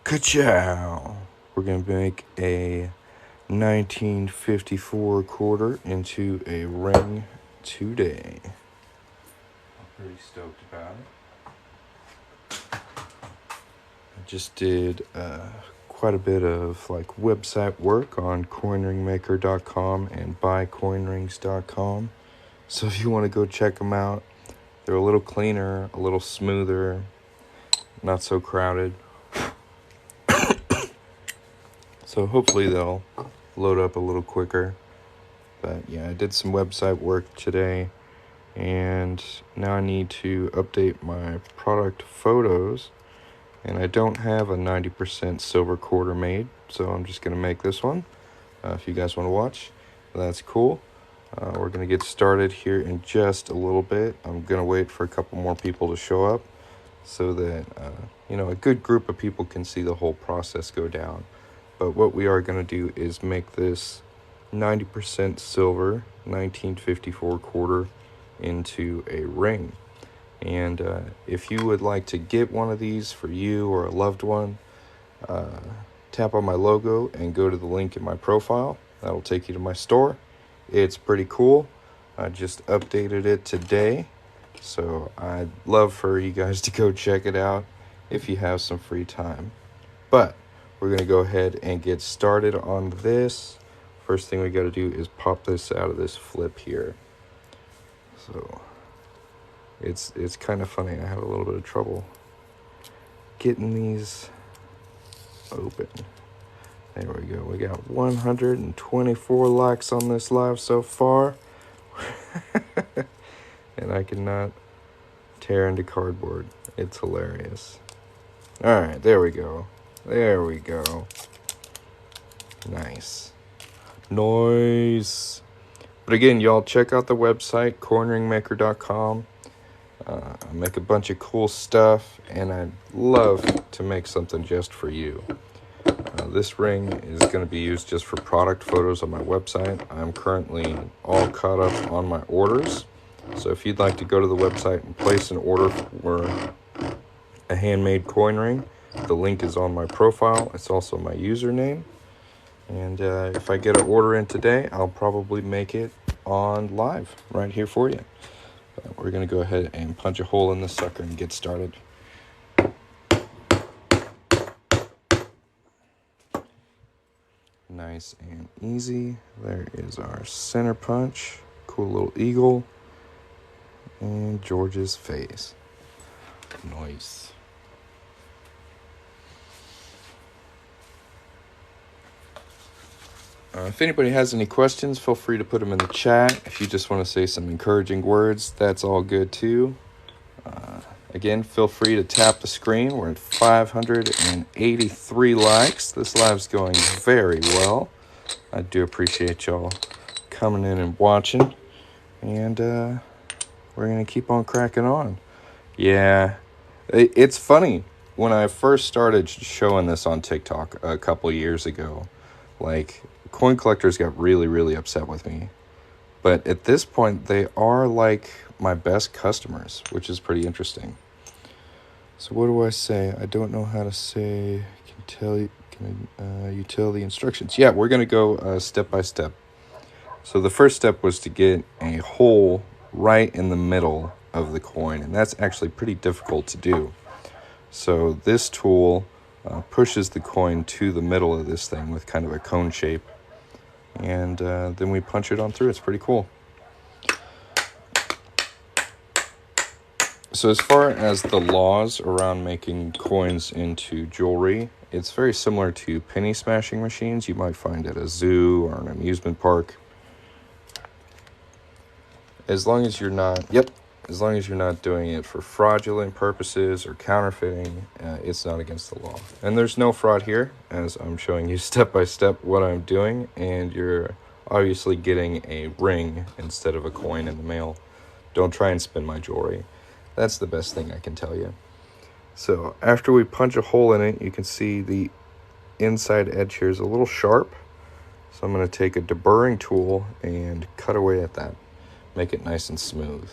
Ka-chow! We're going to make a 1954 quarter into a ring today. I'm pretty stoked about it. I just did quite a bit of website work on coinringmaker.com and buycoinrings.com. So if you want to go check them out, they're a little cleaner, a little smoother, not so crowded. So hopefully they'll load up a little quicker. But yeah, I did some website work today, and now I need to update my product photos, and I don't have a 90% silver quarter made, so I'm just going to make this one. If you guys want to watch, that's cool. We're going to get started here in just a little bit. I'm going to wait for a couple more people to show up so that, a good group of people can see the whole process go down. But what we are going to do is make this 90% silver 1954 quarter into a ring. And if you would like to get one of these for you or a loved one, tap on my logo and go to the link in my profile. That'll take you to my store. It's pretty cool. I just updated it today, so I'd love for you guys to go check it out if you have some free time. But we're going to go ahead and get started on this. First thing we got to do is pop this out of this flip here. So it's kind of funny. I had a little bit of trouble getting these open. There we go. We got 124 likes on this live so far. And I cannot tear into cardboard. It's hilarious. All right, there we go. There we go. Nice. But again, y'all check out the website, coinringmaker.com. I make a bunch of cool stuff, and I'd love to make something just for you. This ring is going to be used just for product photos on my website. I'm currently all caught up on my orders. So if you'd like to go to the website and place an order for a handmade coin ring, the link is on my profile. It's also my username. And if I get an order in today, I'll probably make it on live right here for you. But we're going to go ahead and punch a hole in this sucker and get started. Nice and easy. There is our center punch. Cool little eagle. And George's face. Nice. If anybody has any questions, feel free to put them in the chat. If you just want to say some encouraging words, that's all good too. Again, feel free to tap the screen. We're at 583 likes. This live's going very well. I do appreciate y'all coming in and watching. And we're going to keep on cracking on. Yeah, it's funny. When I first started showing this on TikTok a couple years ago, coin collectors got really, really upset with me. But at this point, they are my best customers, which is pretty interesting. So what do I say? I don't know how to say. Can you tell the instructions? Yeah, we're going to go step by step. So the first step was to get a hole right in the middle of the coin, and that's actually pretty difficult to do. So this tool pushes the coin to the middle of this thing with kind of a cone shape, and then we punch it on through. It's pretty cool. So as far as the laws around making coins into jewelry, it's very similar to penny smashing machines you might find at a zoo or an amusement park. As long as you're not doing it for fraudulent purposes or counterfeiting, it's not against the law. And there's no fraud here, as I'm showing you step by step what I'm doing, and you're obviously getting a ring instead of a coin in the mail. Don't try and spin my jewelry. That's the best thing I can tell you. So after we punch a hole in it, you can see the inside edge here is a little sharp. So I'm going to take a deburring tool and cut away at that. Make it nice and smooth.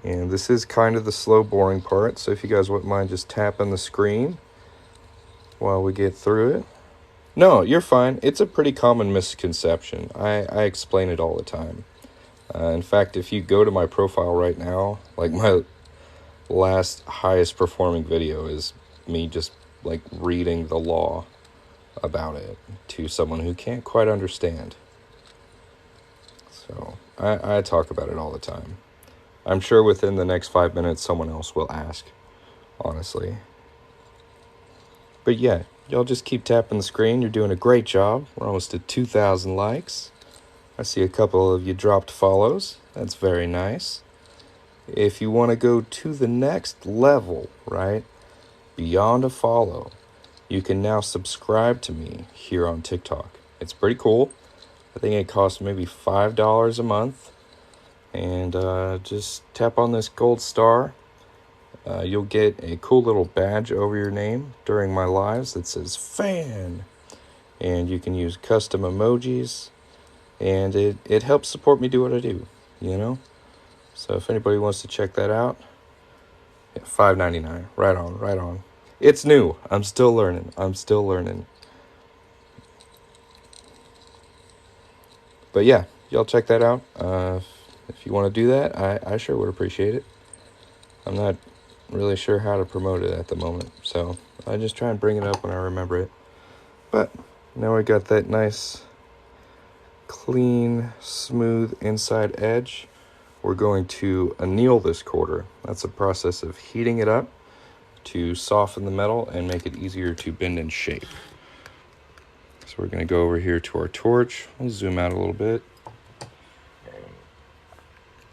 And this is kind of the slow boring part, so if you guys wouldn't mind just tapping the screen, while we get through it. No, you're fine. It's a pretty common misconception. I explain it all the time. In fact, if you go to my profile right now, like my last highest performing video is me just like reading the law about it to someone who can't quite understand. So I talk about it all the time. I'm sure within the next 5 minutes someone else will ask, honestly. But yeah, y'all just keep tapping the screen. You're doing a great job. We're almost at 2,000 likes. I see a couple of you dropped follows. That's very nice. If you want to go to the next level, right, beyond a follow, you can now subscribe to me here on TikTok. It's pretty cool. I think it costs maybe $5 a month. And just tap on this gold star. You'll get a cool little badge over your name during my lives that says fan. And you can use custom emojis. And it helps support me do what I do, you know? So if anybody wants to check that out, yeah, $5.99. Right on, right on. It's new. I'm still learning. But yeah, y'all check that out. If you want to do that, I sure would appreciate it. I'm not really sure how to promote it at the moment, so I just try and bring it up when I remember it. But now I got that nice, clean, smooth inside edge. We're going to anneal this quarter. That's a process of heating it up to soften the metal and make it easier to bend and shape. So we're going to go over here to our torch. We'll zoom out a little bit.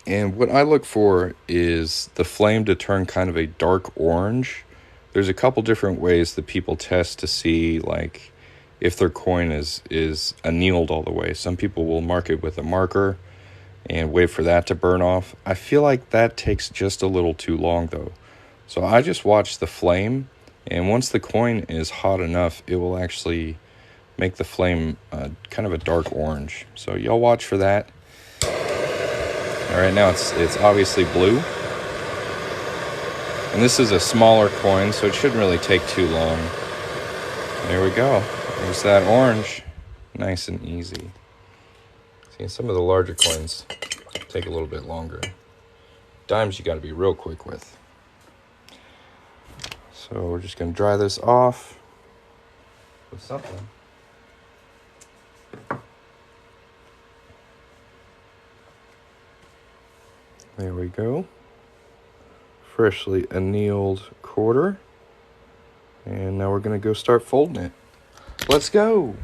And what I look for is the flame to turn kind of a dark orange. There's a couple different ways that people test to see like if their coin is annealed all the way. Some people will mark it with a marker and wait for that to burn off. I feel like that takes just a little too long though. So I just watch the flame, and once the coin is hot enough, it will actually make the flame kind of a dark orange. So y'all watch for that. All right, now it's obviously blue. And this is a smaller coin, so it shouldn't really take too long. There we go. There's that orange. Nice and easy. See, some of the larger coins take a little bit longer. Dimes you got to be real quick with. So we're just going to dry this off with something. There we go. Freshly annealed quarter. And now we're going to go start folding it. Let's go.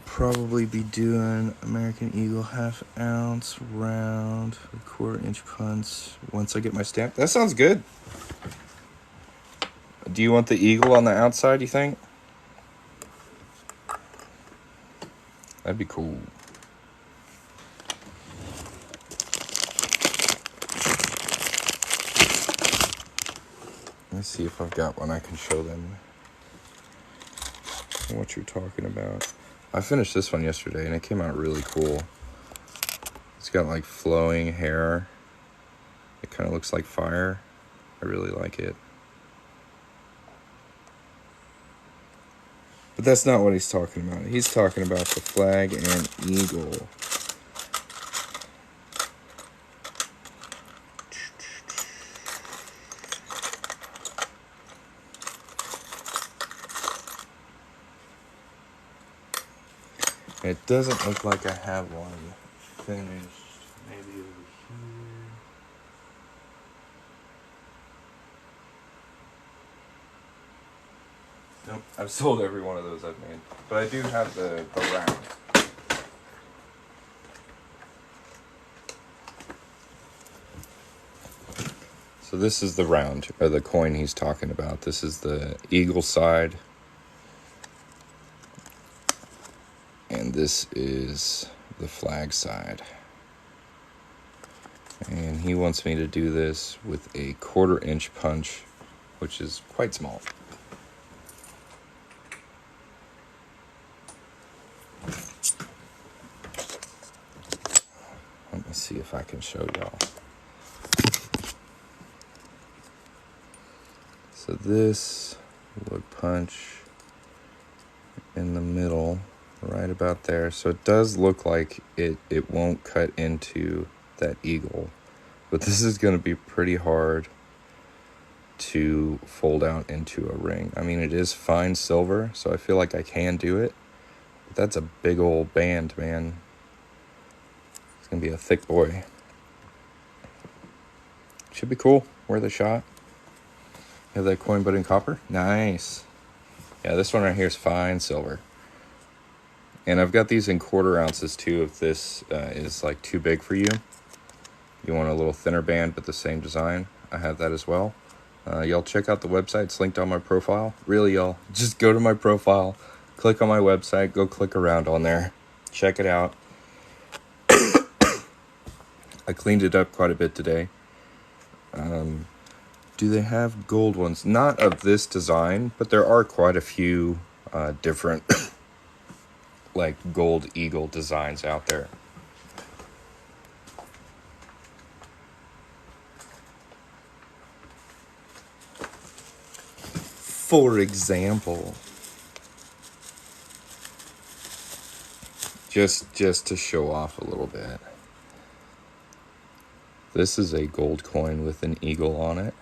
Probably be doing American Eagle 1/2 ounce round, 1/4 inch punch once I get my stamp. That sounds good. Do you want the eagle on the outside, you think? That'd be cool. Let's see if I've got one I can show them what you're talking about. I finished this one yesterday and it came out really cool. It's got like flowing hair. It kind of looks like fire. I really like it. But that's not what he's talking about. He's talking about the flag and eagle. It doesn't look like I have one finished. Maybe over here. Nope, I've sold every one of those I've made. But I do have the round. So this is the round, or the coin he's talking about. This is the eagle side. And this is the flag side. And he wants me to do this with a 1/4 inch punch, which is quite small. Let me see if I can show y'all. So this would punch in the middle, right about there. So it does look like it won't cut into that eagle, but this is going to be pretty hard to fold out into a ring. I mean, it is fine silver, so I feel like I can do it. But that's a big old band, man. It's going to be a thick boy. Should be cool. Worth a shot. Have that coin but in copper? Nice. Yeah, this one right here is fine silver. And I've got these in quarter ounces too if this is like too big for you. You want a little thinner band but the same design. I have that as well. Y'all check out the website. It's linked on my profile. Really, y'all, just go to my profile, click on my website, go click around on there. Check it out. I cleaned it up quite a bit today. Do they have gold ones? Not of this design, but there are quite a few different like gold eagle designs out there. For example, just to show off a little bit, this is a gold coin with an eagle on it.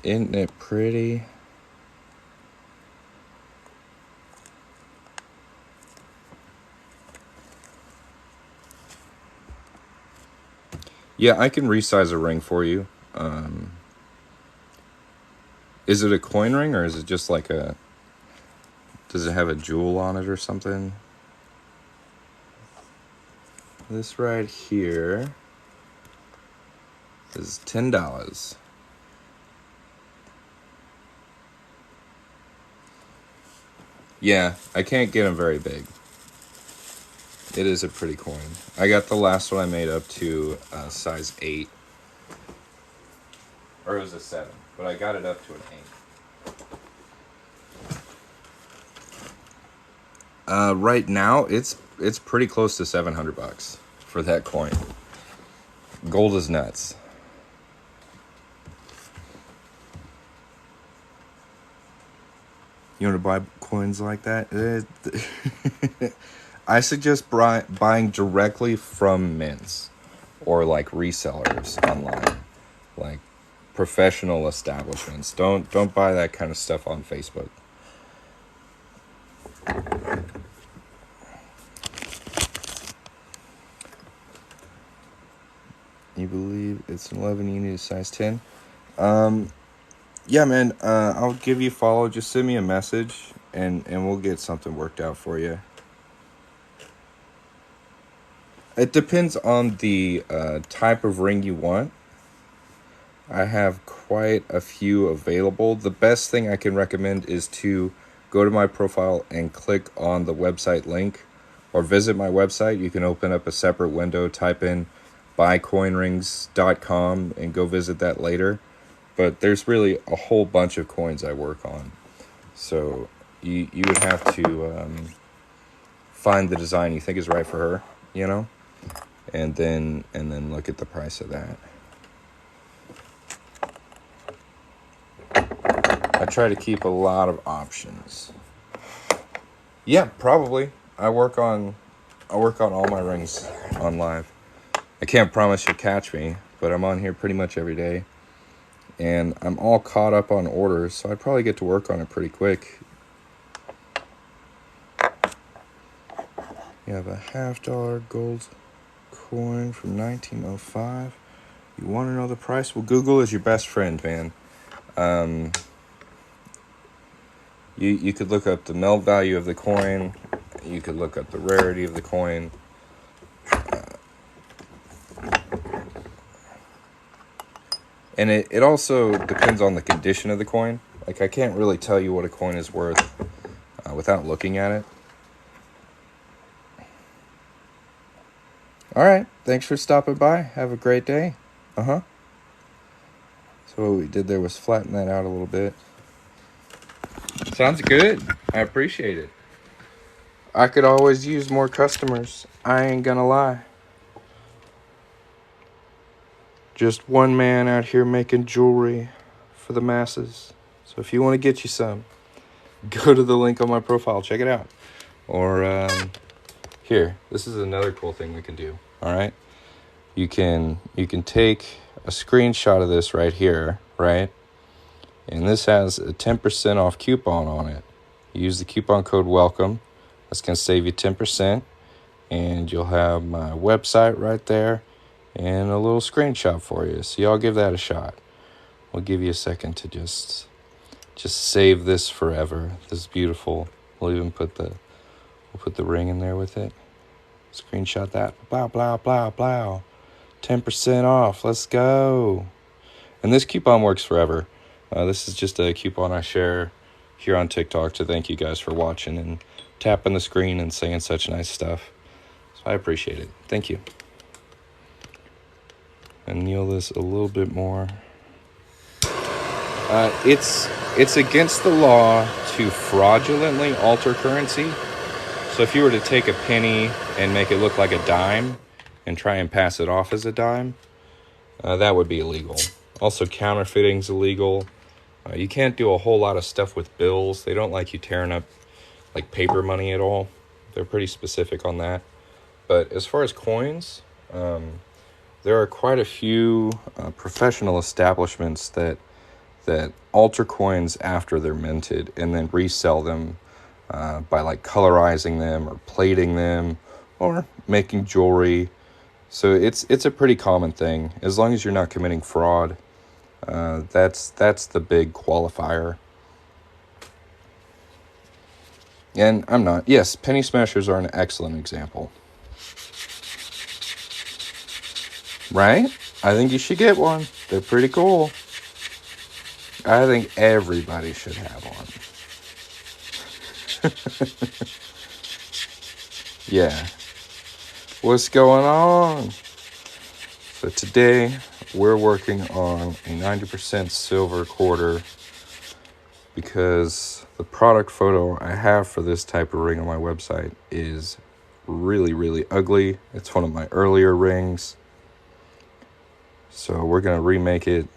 Isn't it pretty? Yeah, I can resize a ring for you. Is it a coin ring or is it just like a... Does it have a jewel on it or something? This right here is $10. Yeah, I can't get them very big. It is a pretty coin. I got the last one I made up to size 8. Or it was a 7, but I got it up to an 8. Right now, it's pretty close to $700 for that coin. Gold is nuts. You want to buy coins like that? I suggest buying directly from mints or like resellers online, like professional establishments. Don't buy that kind of stuff on Facebook. You believe it's an 11, you need a size 10? Yeah, man, I'll give you a follow. Just send me a message, and we'll get something worked out for you. It depends on the type of ring you want. I have quite a few available. The best thing I can recommend is to go to my profile and click on the website link, or visit my website. You can open up a separate window, type in buycoinrings.com, and go visit that later. But there's really a whole bunch of coins I work on. So you would have to find the design you think is right for her, you know? And then look at the price of that. I try to keep a lot of options. Yeah, probably. I work on all my rings on live. I can't promise you'll catch me, but I'm on here pretty much every day. And I'm all caught up on orders, so I'd probably get to work on it pretty quick. You have a $50 gold coin from 1905. You want to know the price? Well, Google is your best friend, man. You could look up the melt value of the coin. You could look up the rarity of the coin. And it also depends on the condition of the coin. Like, I can't really tell you what a coin is worth without looking at it. All right. Thanks for stopping by. Have a great day. So what we did there was flatten that out a little bit. Sounds good. I appreciate it. I could always use more customers. I ain't gonna lie. Just one man out here making jewelry for the masses. So if you want to get you some, go to the link on my profile. Check it out. Or here, this is another cool thing we can do. All right, you can take a screenshot of this right here, right? And this has a 10% off coupon on it. Use the coupon code WELCOME. That's going to save you 10%. And you'll have my website right there and a little screenshot for you. So y'all give that a shot. We'll give you a second to just save this forever. This is beautiful. We'll even put the ring in there with it. Screenshot that. Blah, blah, blah, blah. 10% off. Let's go. And this coupon works forever. This is just a coupon I share here on TikTok to thank you guys for watching and tapping the screen and saying such nice stuff. So I appreciate it. Thank you. Anneal this a little bit more. It's against the law to fraudulently alter currency. So if you were to take a penny and make it look like a dime and try and pass it off as a dime, that would be illegal. Also, counterfeiting's illegal. You can't do a whole lot of stuff with bills. They don't like you tearing up like paper money at all. They're pretty specific on that. But as far as coins, there are quite a few professional establishments that alter coins after they're minted and then resell them by like colorizing them or plating them or making jewelry. So it's a pretty common thing. As long as you're not committing fraud, that's the big qualifier. And I'm not. Yes, penny smashers are an excellent example. Right? I think you should get one. They're pretty cool. I think everybody should have one. Yeah. What's going on? So today we're working on a 90% silver quarter because the product photo I have for this type of ring on my website is really, really ugly. It's one of my earlier rings. So we're going to remake it.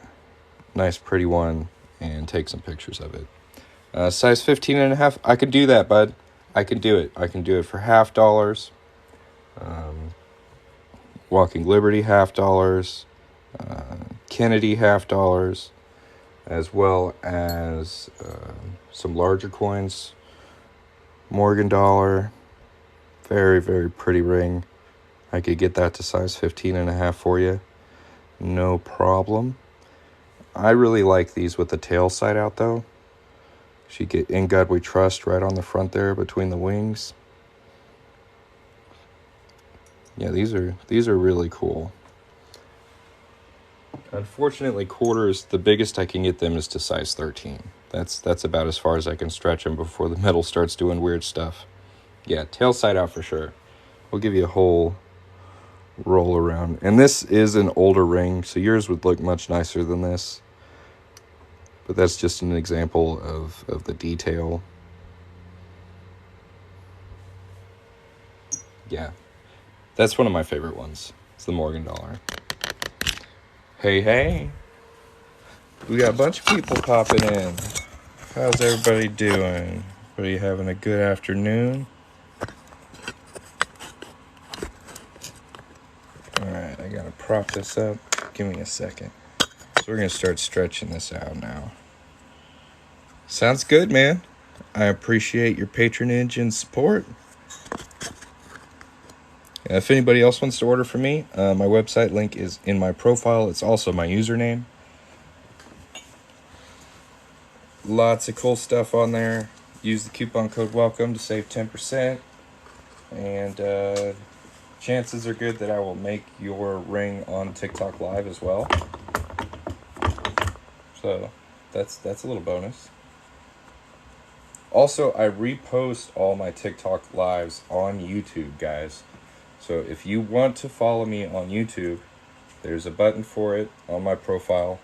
Nice, pretty one. And take some pictures of it. Size 15 and a half. I could do that, bud. I can do it. I can do it for $50. Walking Liberty $50. Kennedy $50. As well as some larger coins. Morgan dollar. Very, very pretty ring. I could get that to size 15 and a half for you. No problem. I really like these with the tail side out, though. So you get "In God We Trust" right on the front there between the wings. Yeah, these are really cool. Unfortunately, quarters, the biggest I can get them is to size 13. That's about as far as I can stretch them before the metal starts doing weird stuff. Yeah, tail side out for sure. We'll give you a whole roll around. And this is an older ring, so yours would look much nicer than this. But that's just an example of the detail. Yeah. That's one of my favorite ones. It's the Morgan dollar. Hey. We got a bunch of people popping in. How's everybody doing? Everybody having a good afternoon? Alright, I gotta prop this up. Give me a second. So we're going to start stretching this out now. Sounds good, man. I appreciate your patronage and support. If anybody else wants to order from me, my website link is in my profile. It's also my username. Lots of cool stuff on there. Use the coupon code WELCOME to save 10%. And chances are good that I will make your ring on TikTok Live as well. So that's a little bonus. Also, I repost all my TikTok lives on YouTube, guys. So if you want to follow me on YouTube, there's a button for it on my profile,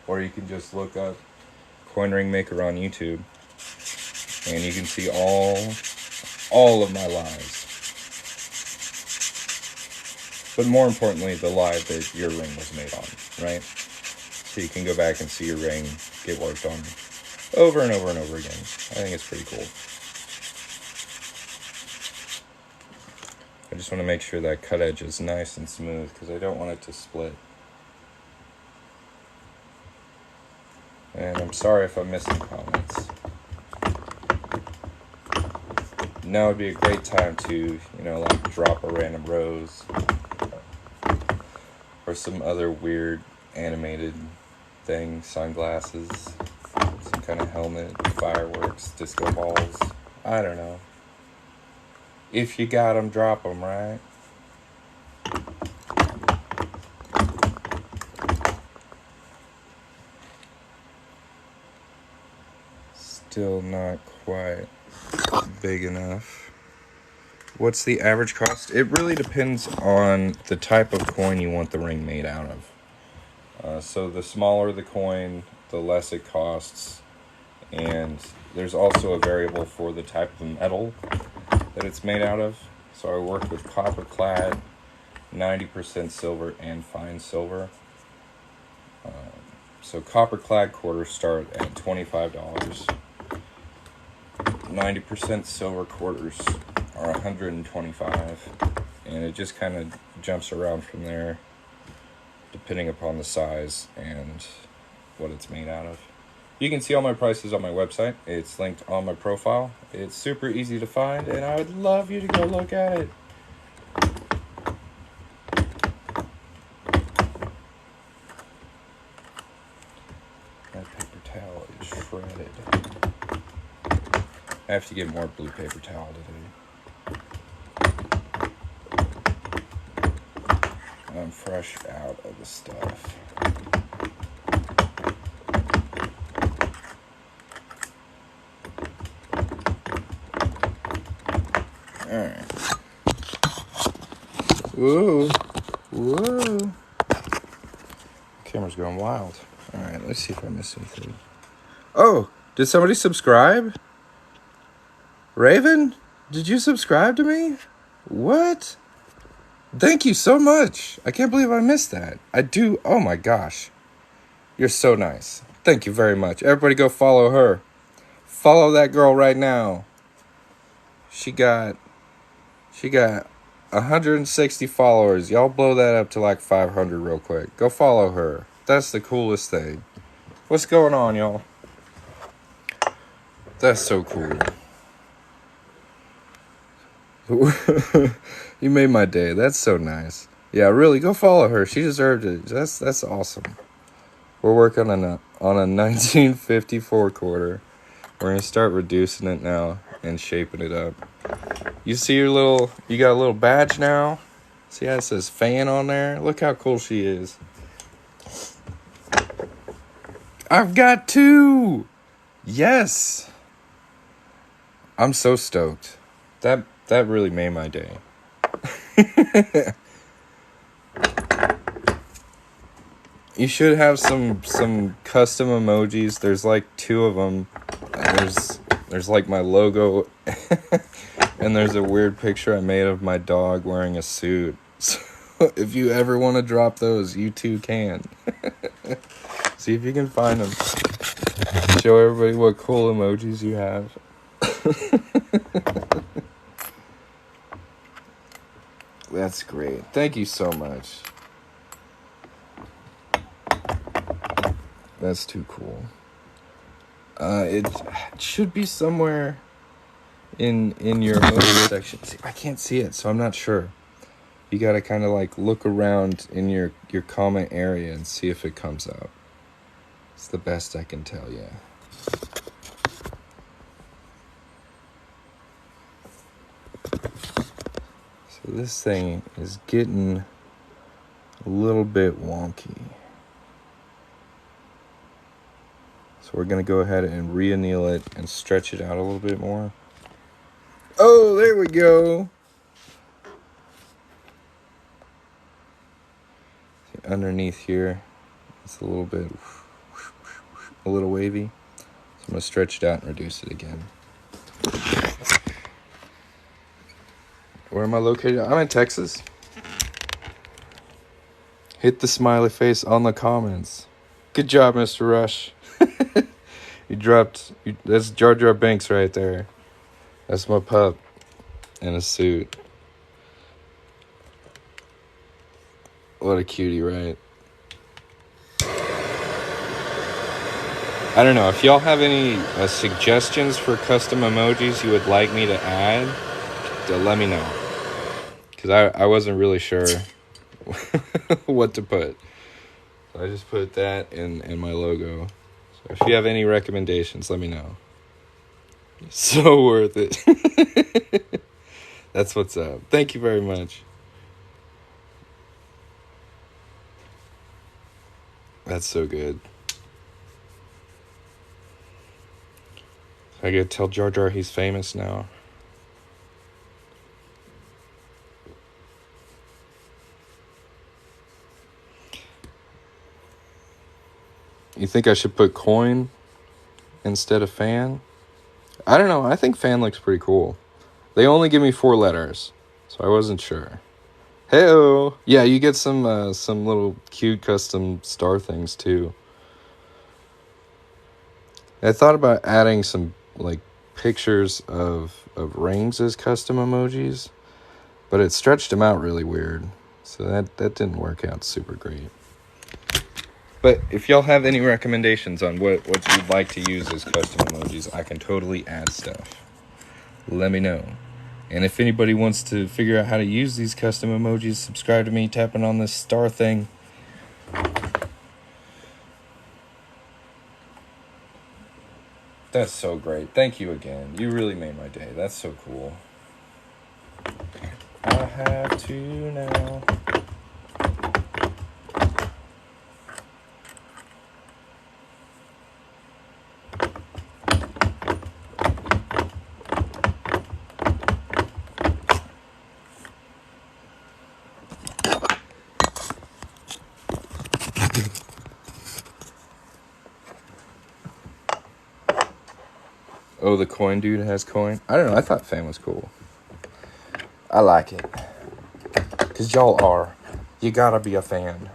or you can just look up Coin Ring Maker on YouTube, and you can see all of my lives. But more importantly, the live that your ring was made on. right? So you can go back and see your ring get worked on over and over and over again. I think it's pretty cool. I just want to make sure that cut edge is nice and smooth because I don't want it to split. And I'm sorry if I'm missing comments. Now would be a great time to, like drop a random rose or some other weird animated thing, sunglasses, some kind of helmet, fireworks, disco balls. I don't know. If you got them, drop them, right? Still not quite big enough. What's the average cost? It really depends on the type of coin you want the ring made out of. So the smaller the coin, the less it costs. And there's also a variable for the type of metal that it's made out of. So I work with copper clad, 90% silver, and fine silver. So copper clad quarters start at $25. 90% silver quarters are $125, and it just kind of jumps around from there depending upon the size and what it's made out of. You can see all my prices on my website. It's linked on my profile. It's super easy to find, and I would love you to go look at it. That paper towel is shredded. I have to get more blue paper towel today. I'm fresh out of the stuff. Alright. Whoa. Whoa. Camera's going wild. Alright, let's see if I missed anything. Oh, did somebody subscribe? Raven, did you subscribe to me? What? Thank you so much. I can't believe I missed that. I do. Oh my gosh. You're so nice. Thank you very much. Everybody go follow her. Follow that girl right now. She got 160 followers. Y'all blow that up to like 500 real quick. Go follow her. That's the coolest thing. What's going on, y'all? That's so cool. You made my day. That's so nice. Yeah, really, go follow her. She deserved it. That's awesome. We're working on a 1954 quarter. We're gonna start reducing it now and shaping it up. You see you got a little badge now? See how it says fan on there? Look how cool she is. I've got 2! Yes! I'm so stoked. That really made my day. You should have some custom emojis. There's like 2 of them. There's like my logo, and there's a weird picture I made of my dog wearing a suit. So if you ever want to drop those, you too can. See if you can find them. Show everybody what cool emojis you have. That's great. Thank you so much. That's too cool. It should be somewhere in your emoji section. See, I can't see it, so I'm not sure. You gotta kind of like look around in your comment area and see if it comes out. It's the best I can tell you. So this thing is getting a little bit wonky. So we're going to go ahead and re-anneal it and stretch it out a little bit more. Oh, there we go. See, underneath here, it's a little wavy. So I'm going to stretch it out and reduce it again. Where am I located? I'm in Texas. Hit the smiley face on the comments. Good job, Mr. Rush. That's Jar Jar Binks right there. That's my pup in a suit. What a cutie, right? I don't know. If y'all have any suggestions for custom emojis you would like me to add, let me know. Because I wasn't really sure what to put. So I just put that in my logo. So if you have any recommendations, let me know. So worth it. That's what's up. Thank you very much. That's so good. I gotta tell Jar Jar he's famous now. You think I should put coin instead of fan? I don't know. I think fan looks pretty cool. They only give me 4 letters, so I wasn't sure. Hey-o! Yeah, you get some little cute custom star things too. I thought about adding some like pictures of rings as custom emojis, but it stretched them out really weird, so that didn't work out super great. But if y'all have any recommendations on what you'd like to use as custom emojis, I can totally add stuff. Let me know. And if anybody wants to figure out how to use these custom emojis, subscribe to me tapping on this star thing. That's so great. Thank you again. You really made my day. That's so cool. I have to now. Oh, the coin dude has coin? I don't know. I thought fan was cool. I like it. Because y'all are. You gotta be a fan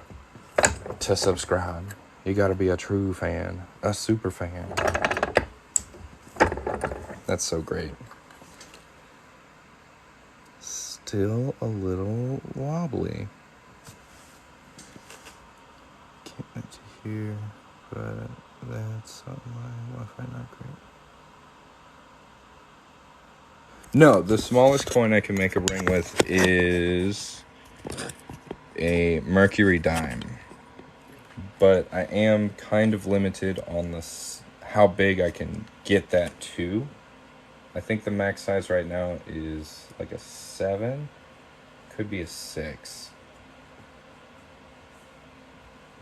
to subscribe. You gotta be a true fan. A super fan. That's so great. Still a little wobbly. Can't let you hear, but that's something my Wi-Fi not great. No, the smallest coin I can make a ring with is a mercury dime. But I am kind of limited on this, how big I can get that to. I think the max size right now is like a 7. Could be a 6.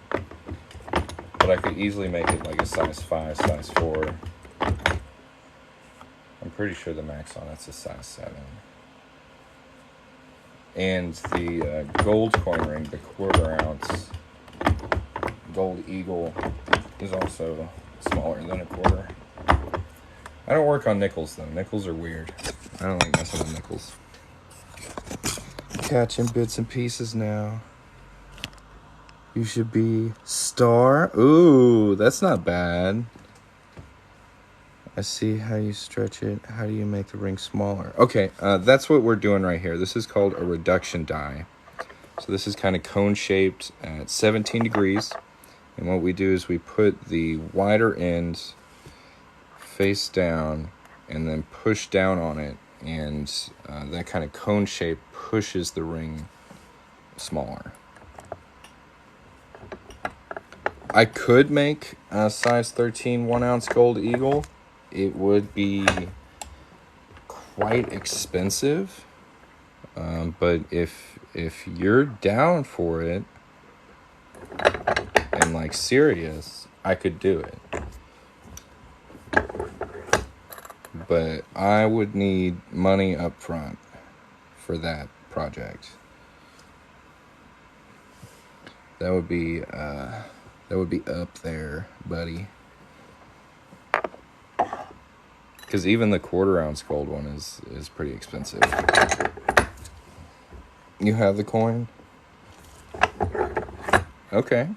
But I could easily make it like a size 5, size 4. I'm pretty sure the max on it's a size 7. And the gold coin ring, the 1/4 ounce gold eagle, is also smaller than a 1/4. I don't work on nickels though. Nickels are weird. I don't like messing with nickels. Catching bits and pieces now. You should be star. Ooh, that's not bad. I see how you stretch it. How do you make the ring smaller? Okay, that's what we're doing right here. This is called a reduction die. So this is kind of cone-shaped at 17 degrees. And what we do is we put the wider end face down and then push down on it. And that kind of cone shape pushes the ring smaller. I could make a size 13 1-ounce gold eagle. It would be quite expensive, but if you're down for it and like serious, I could do it. But I would need money up front for that project. That would be up there, buddy. Because even the 1/4 ounce gold one is pretty expensive. You have the coin? Okay.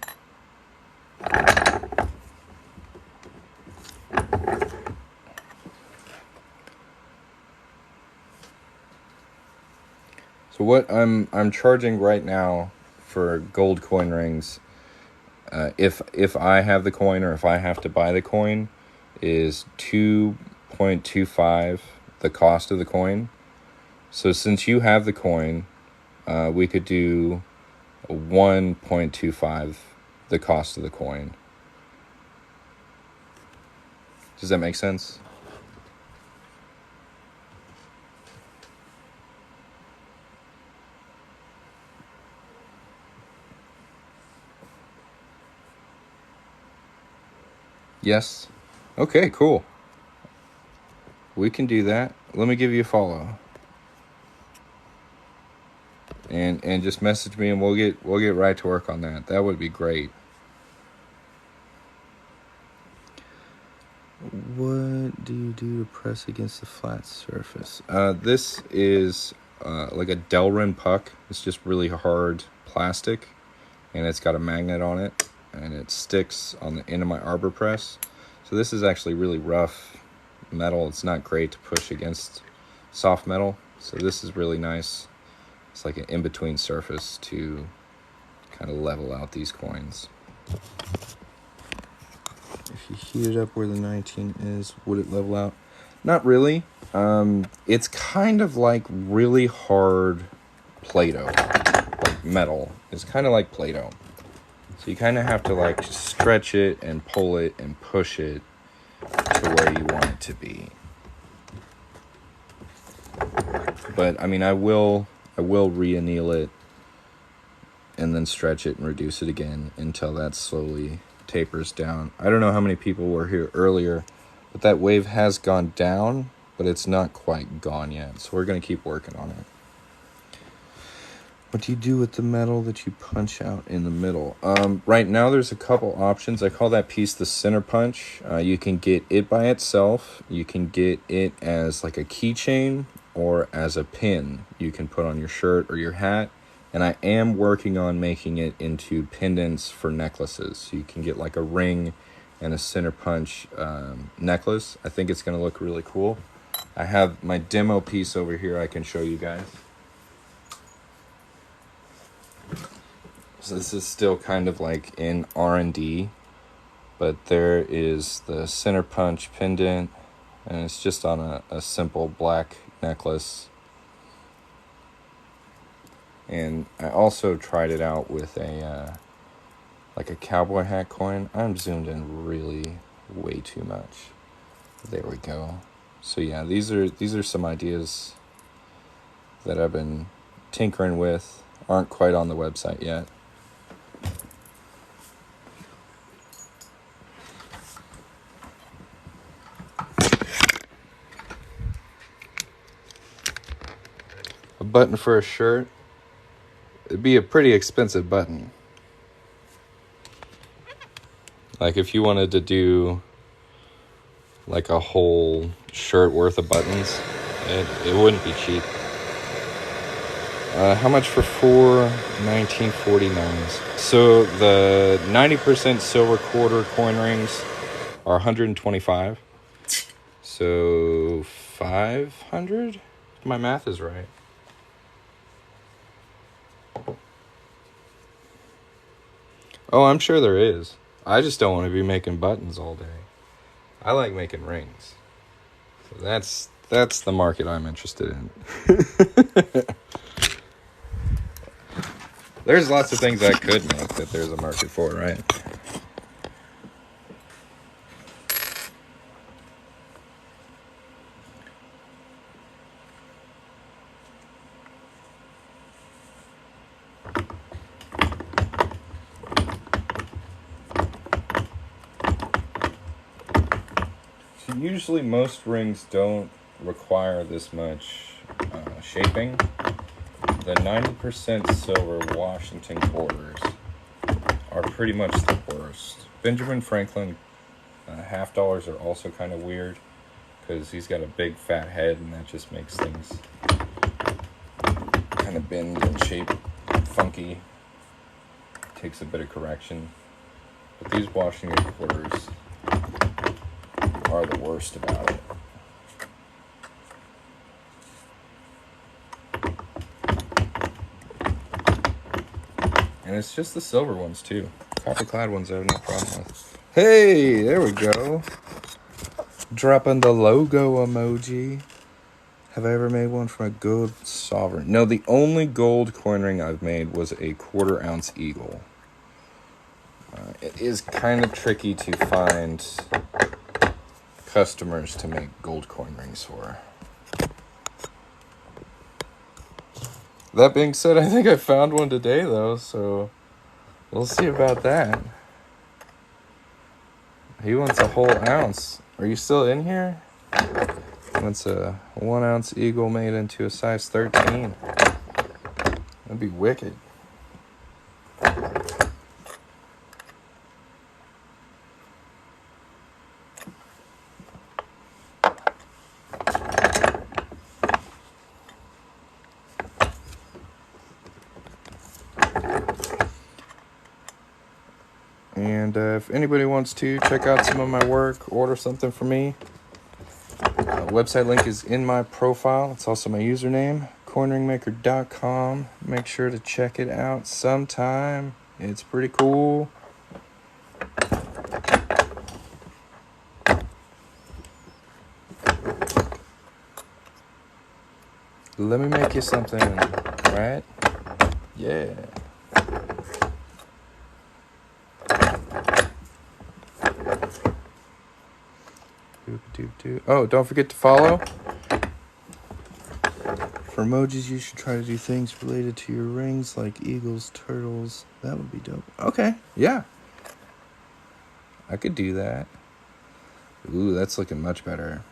So what I'm charging right now for gold coin rings, if I have the coin or if I have to buy the coin, is 2.25 the cost of the coin. So since you have the coin, we could do 1.25 the cost of the coin. Does that make sense? Yes? Okay, cool. We can do that. Let me give you a follow. And just message me and we'll get right to work on that. That would be great. What do you do to press against the flat surface? This is like a Delrin puck. It's just really hard plastic, and it's got a magnet on it, and it sticks on the end of my arbor press. So this is actually really rough metal. It's not great to push against soft metal. So this is really nice. It's like an in-between surface to kind of level out these coins. If you heat it up where the 19 is, would it level out? Not really. It's kind of like really hard Play-Doh, like metal. It's kind of like Play-Doh. So you kind of have to like stretch it and pull it and push it to where you want it to be. But I mean, I will re-anneal it and then stretch it and reduce it again until that slowly tapers down. I don't know how many people were here earlier, but that wave has gone down, but it's not quite gone yet. So we're going to keep working on it. What do you do with the metal that you punch out in the middle? Right now there's a couple options. I call that piece the center punch. You can get it by itself. You can get it as like a keychain or as a pin you can put on your shirt or your hat. And I am working on making it into pendants for necklaces. So you can get like a ring and a center punch necklace. I think it's going to look really cool. I have my demo piece over here I can show you guys. So this is still kind of like in R&D, but there is the center punch pendant, and it's just on a simple black necklace. And I also tried it out with a like a cowboy hat coin. I'm zoomed in really way too much. There we go. So yeah, these are some ideas that I've been tinkering with. Aren't quite on the website yet. A button for a shirt. It'd be a pretty expensive button. Like if you wanted to do like a whole shirt worth of buttons, it wouldn't be cheap. How much for 4 1949s? So the 90% silver quarter coin rings are 125. So 500? My math is right. Oh, I'm sure there is. I just don't want to be making buttons all day. I like making rings. So that's the market I'm interested in. There's lots of things I could make that there's a market for, right? So usually most rings don't require this much shaping. The 90% silver Washington quarters are pretty much the worst. Benjamin Franklin half dollars are also kind of weird because he's got a big fat head and that just makes things kind of bend and shape funky. takes a bit of correction. But these washing your quarters are the worst about it. And it's just the silver ones too. Copper clad ones I have no problem with. Hey, there we go. Dropping the logo emoji. Have I ever made one from a gold sovereign? No, the only gold coin ring I've made was a 1/4 ounce eagle. It is kind of tricky to find customers to make gold coin rings for. That being said, I think I found one today though, so we'll see about that. He wants a whole ounce. Are you still in here? He wants a 1 ounce eagle made into a size 13. That'd be wicked. And if anybody wants to check out some of my work, order something from me, website link is in my profile. It's also my username, coinringmaker.com. Make sure to check it out sometime. It's pretty cool. Let me make you something, right? Yeah. Oh, don't forget to follow. For emojis, you should try to do things related to your rings, like eagles, turtles. That would be dope. Okay, yeah. I could do that. Ooh, that's looking much better.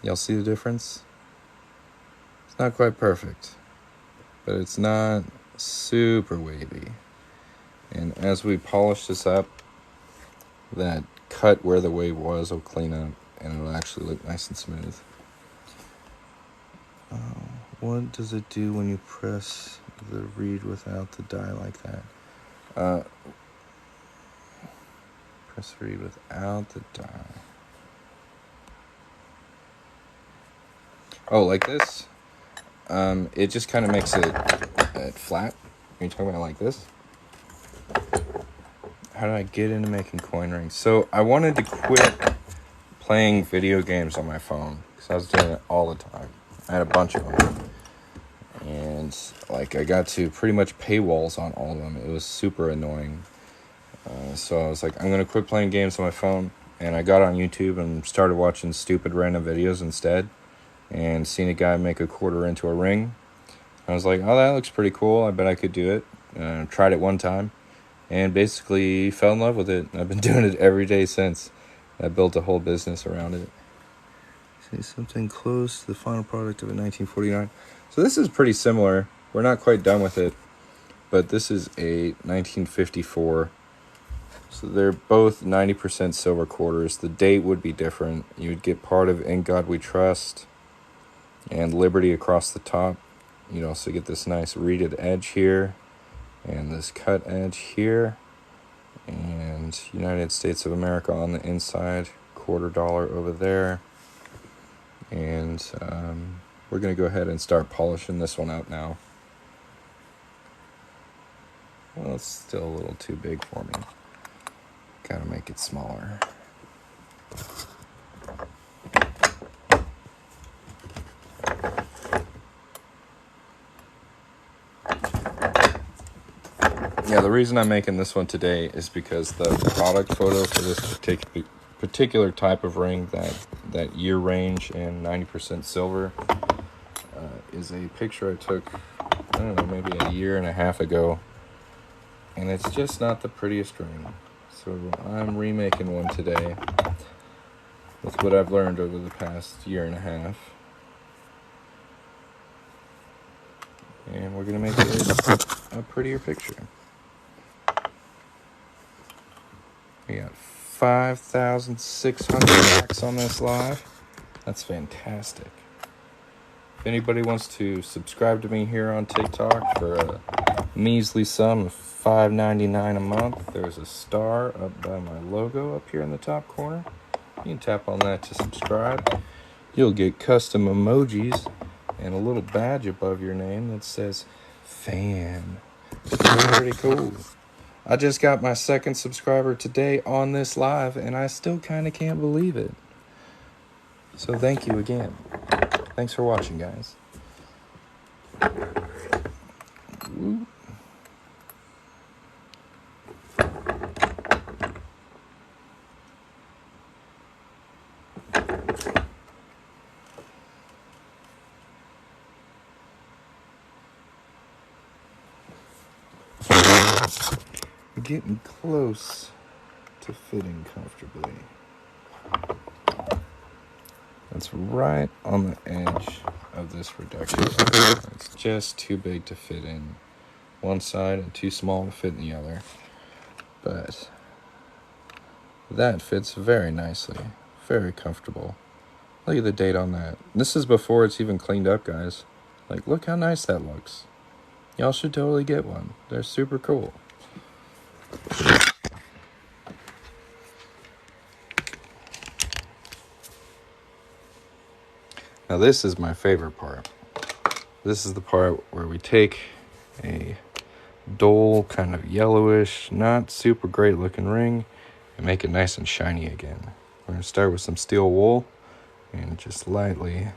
Y'all see the difference? It's not quite perfect, but it's not super wavy. And as we polish this up, that cut where the wave was will clean up, and it'll actually look nice and smooth. What does it do when you press the reed without the die like that? Press reed without the die. Oh, like this? It just kind of makes it flat. Are you talking about like this? How did I get into making coin rings? So I wanted to quit playing video games on my phone because I was doing it all the time. I had a bunch of them. And like I got to pretty much paywalls on all of them. It was super annoying. So I was like, I'm going to quit playing games on my phone. And I got on YouTube and started watching stupid random videos instead. And seen a guy make a quarter into a ring. I was like, oh, that looks pretty cool. I bet I could do it. Tried it one time. And basically fell in love with it. I've been doing it every day since. I built a whole business around it. Say something close to the final product of a 1949. So this is pretty similar. We're not quite done with it. But this is a 1954. So they're both 90% silver quarters. The date would be different. You would get part of In God We Trust and Liberty across the top. You'd also get this nice reeded edge here. And this cut edge here, and United States of America on the inside, $quarter over there. And we're going to go ahead and start polishing this one out now. Well, it's still a little too big for me. Got to make it smaller. Yeah, the reason I'm making this one today is because the product photo for this particular type of ring, that year range and 90% silver, is a picture I took, I don't know, maybe a year and a half ago. And it's just not the prettiest ring. So I'm remaking one today with what I've learned over the past year and a half. And we're going to make it a prettier picture. We got 5,600 likes on this live. That's fantastic. If anybody wants to subscribe to me here on TikTok for a measly sum of $5.99 a month, there's a star up by my logo up here in the top corner. You can tap on that to subscribe. You'll get custom emojis and a little badge above your name that says fan. It's pretty cool. I just got my second subscriber today on this live, and I still kind of can't believe it. So thank you again. Thanks for watching, guys. Woo. Getting close to fitting comfortably. That's right on the edge of this reduction. It's just too big to fit in one side and too small to fit in the other. But that fits very nicely. Very comfortable. Look at the date on that. This is before it's even cleaned up, guys. Like, look how nice that looks. Y'all should totally get one. They're super cool. Now this is my favorite part. This is the part where we take a dull, kind of yellowish, not super great looking ring and make it nice and shiny again. We're going to start with some steel wool and just lightly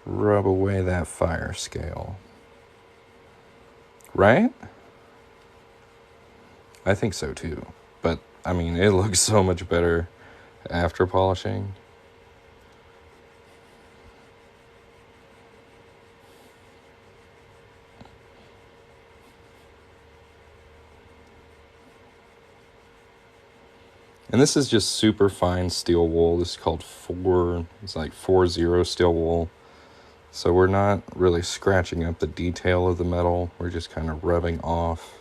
rub away that fire scale. Right? I think so too. But, I mean, it looks so much better after polishing. And this is just super fine steel wool. This is called 4-0 steel wool. So we're not really scratching up the detail of the metal. We're just kind of rubbing off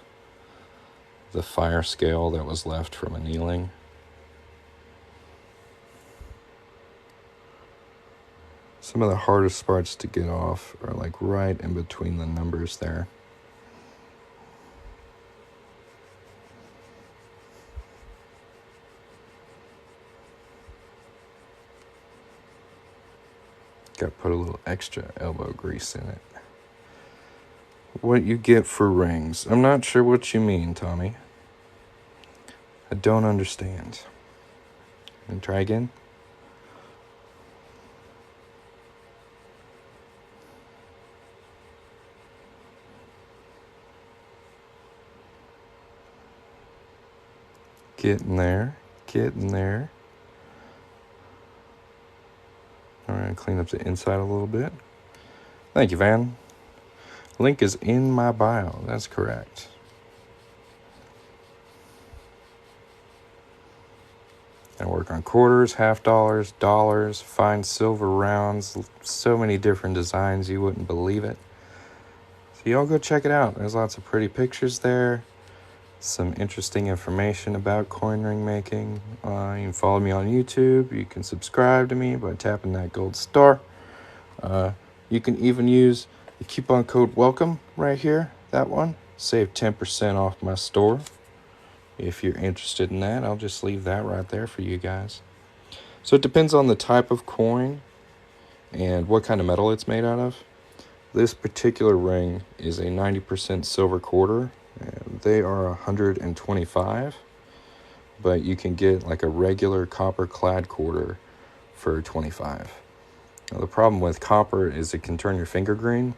the fire scale that was left from annealing. Some of the hardest parts to get off are like right in between the numbers there. Got to put a little extra elbow grease in it. What you get for rings. I'm not sure what you mean, Tommy. I don't understand. And try again. Getting there. Getting there. All right, clean up the inside a little bit. Thank you, Van. Link is in my bio. That's correct. I work on quarters, half dollars, dollars, fine silver rounds, so many different designs you wouldn't believe it. So y'all go check it out. There's lots of pretty pictures there. Some interesting information about coin ring making. You can follow me on YouTube. You can subscribe to me by tapping that gold star. You can even use the coupon code WELCOME right here, that one. Save 10% off my store. If you're interested in that, I'll just leave that right there for you guys. So it depends on the type of coin and what kind of metal it's made out of. This particular ring is a 90% silver quarter. And they are 125, but you can get like a regular copper clad quarter for 25. Now, the problem with copper is it can turn your finger green.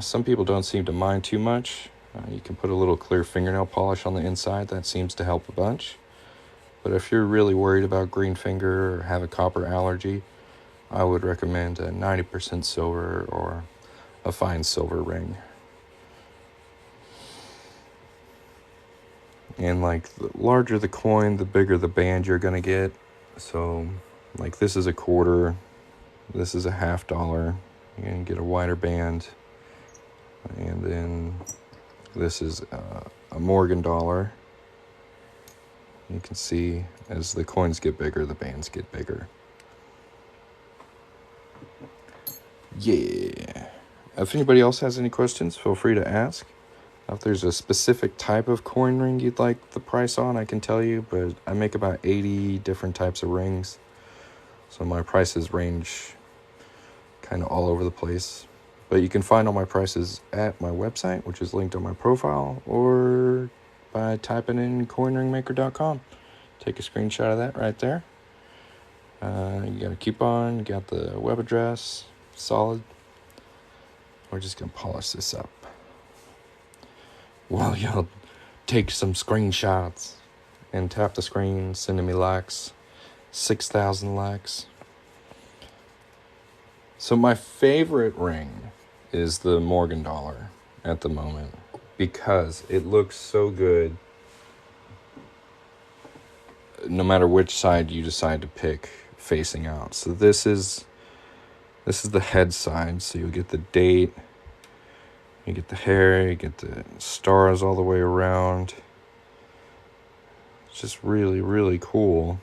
Some people don't seem to mind too much. You can put a little clear fingernail polish on the inside. That seems to help a bunch. But if you're really worried about green finger or have a copper allergy, I would recommend a 90% silver or a fine silver ring. And like the larger the coin, the bigger the band you're gonna get. So like this is a quarter, this is a half dollar. You're gonna get a wider band. And then this is a Morgan dollar. You can see as the coins get bigger, the bands get bigger. yeah. If anybody else has any questions, feel free to ask. If there's a specific type of coin ring you'd like the price on, I can tell you, but I make about 80 different types of rings. So my prices range kind of all over the place. But you can find all my prices at my website, which is linked on my profile, or by typing in coinringmaker.com. Take a screenshot of that right there. You got a coupon, you got the web address, solid. We're just going to polish this up while y'all take some screenshots and tap the screen, sending me likes. 6,000 likes. So my favorite ring is the Morgan dollar at the moment because it looks so good no matter which side you decide to pick facing out. So this is the head side, so you'll get the date, you get the hair, you get the stars all the way around. It's just really, really cool.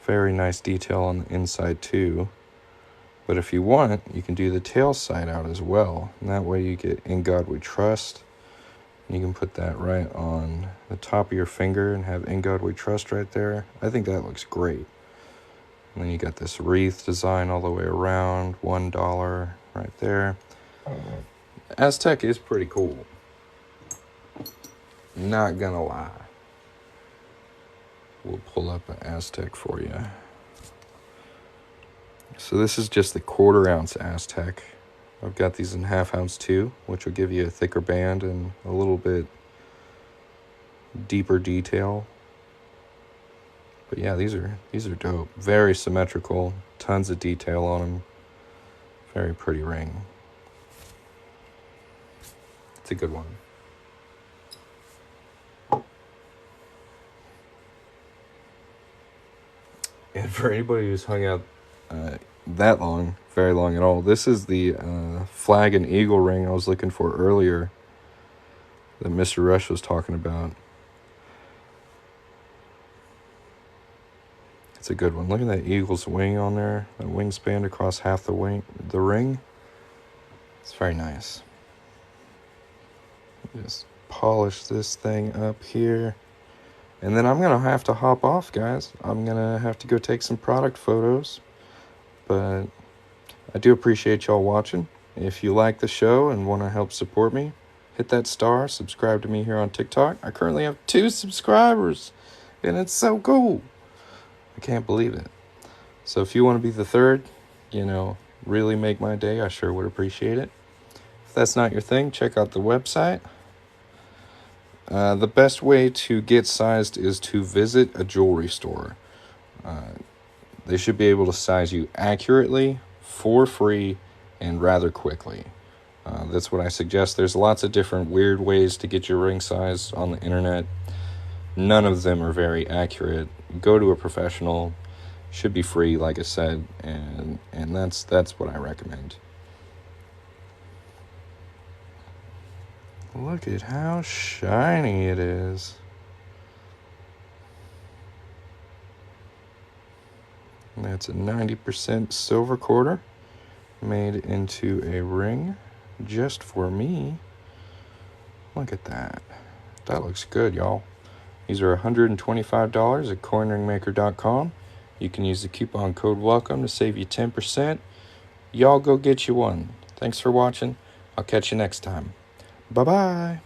Very nice detail on the inside too. But if you want, you can do the tail side out as well. And that way you get In God We Trust. You can put that right on the top of your finger and have In God We Trust right there. I think that looks great. And then you got this wreath design all the way around. $1 right there. Aztec is pretty cool. Not gonna lie. We'll pull up an Aztec for you. So this is just the 1/4 ounce Aztec. I've got these in 1/2 ounce too, which will give you a thicker band and a little bit deeper detail. But yeah, these are dope. Very symmetrical, tons of detail on them. Very pretty ring. It's a good one. And for anybody who's hung out that long, very long at all, this is the flag and eagle ring I was looking for earlier that Mr. Rush was talking about. It's a good one. Look at that eagle's wing on there, that wingspan across half the ring. It's very nice. Just polish this thing up here. And then I'm going to have to hop off, guys. I'm going to have to go take some product photos. But I do appreciate y'all watching. If you like the show and want to help support me, hit that star, subscribe to me here on TikTok. I currently have 2 subscribers, and it's so cool. I can't believe it. So if you want to be the 3rd, really make my day, I sure would appreciate it. If that's not your thing, check out the website. The best way to get sized is to visit a jewelry store. They should be able to size you accurately, for free, and rather quickly. That's what I suggest. There's lots of different weird ways to get your ring size on the internet. None of them are very accurate. Go to a professional. Should be free, like I said, and that's what I recommend. Look at how shiny it is. And that's a 90% silver quarter made into a ring just for me. Look at that. That looks good, y'all. These are $125 at coinringmaker.com. You can use the coupon code WELCOME to save you 10%. Y'all go get you one. Thanks for watching. I'll catch you next time. Bye-bye.